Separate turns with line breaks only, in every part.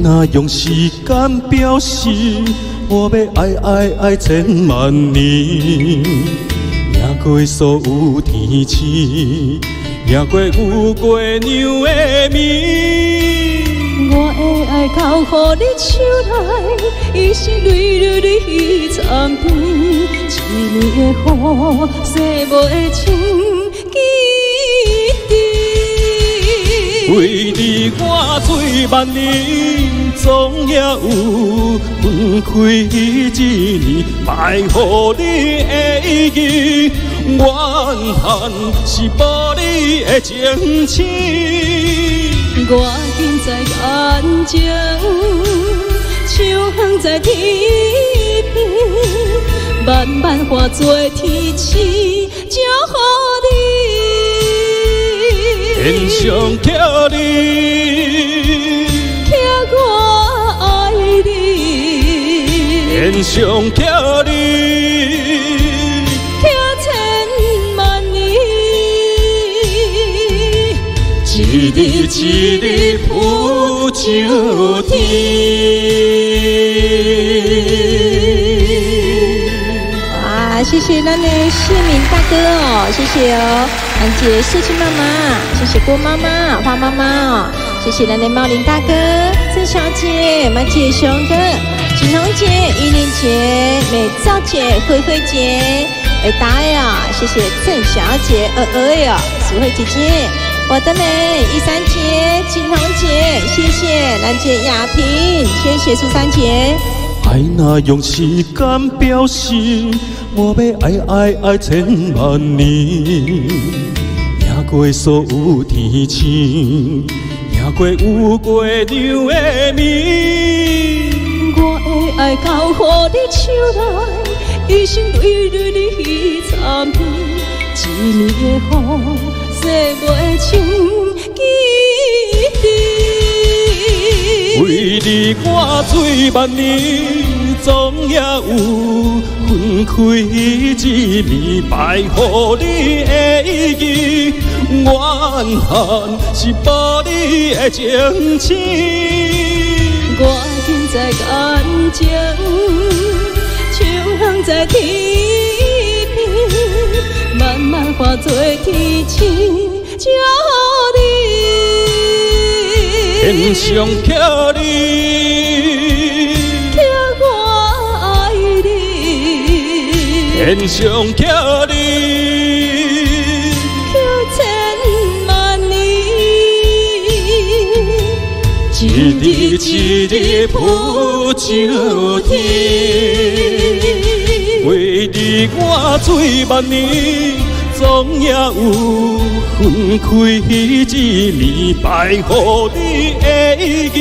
若用时间表示，我要爱千万年，赢过所有天星，赢过有月娘的面。
我的爱交予你手内，伊是蕊蕊参甜，一年的雨，细无的情，记忆。
为你我醉万年，总也有分开一年，败予你的意义，怨恨是无你的情深。
我今在眼前，手放在天边，慢慢化作天星，祝福你。
天上叫你，
听我爱你。
天上叫你。一日一日浮上天。
哇，谢谢咱的市民大哥哦，谢谢哦，兰姐、社区妈妈，谢谢郭妈妈、花妈妈哦，谢谢咱的茂林大哥、郑小姐、马姐、熊哥、锦彤姐、依琳姐、美照姐、慧慧姐、达呀，谢谢郑小姐、哟，淑慧姐姐。我的美13姐、锦彤姐，谢谢兰姐、雅萍，谢谢苏珊姐。
爱若用时间表示，我要爱千万年，赢过所有天星，赢过有月娘的面。
我的爱交予你手内，一生蕊蕊参甜，一年的雨。细无的情记忆。
为你我醉万年，总也有分开一面，败予你的意义，怨恨是无你的情深。
我今在眼前，手放在天边，慢慢化作天星，祝你。
天上叫你，
听我爱你。
天上叫你，
千万年。
一日一日浮上天。为你我醉万年，总也有分开一面，败予你的意义，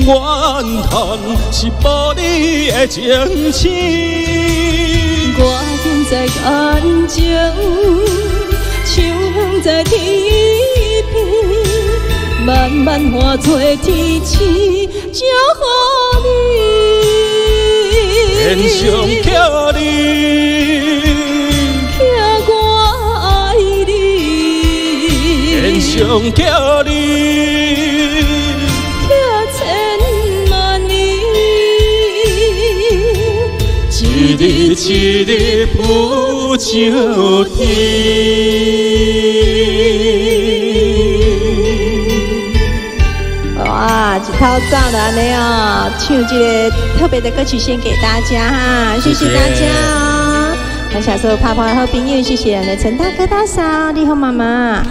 怨恨是无你的情深。
我今在眼前，手放在天边，慢慢化作天星，祝福你。
天上叫你，
听我爱你。
天上叫你，
千万年。
一日一日浮上天。
哇，一套早的安尼哦，唱这个特别的歌曲献给大家哈，谢谢大家哦。感谢所有拍拍的好朋友，谢谢我们的陈大哥大嫂、丽红妈妈。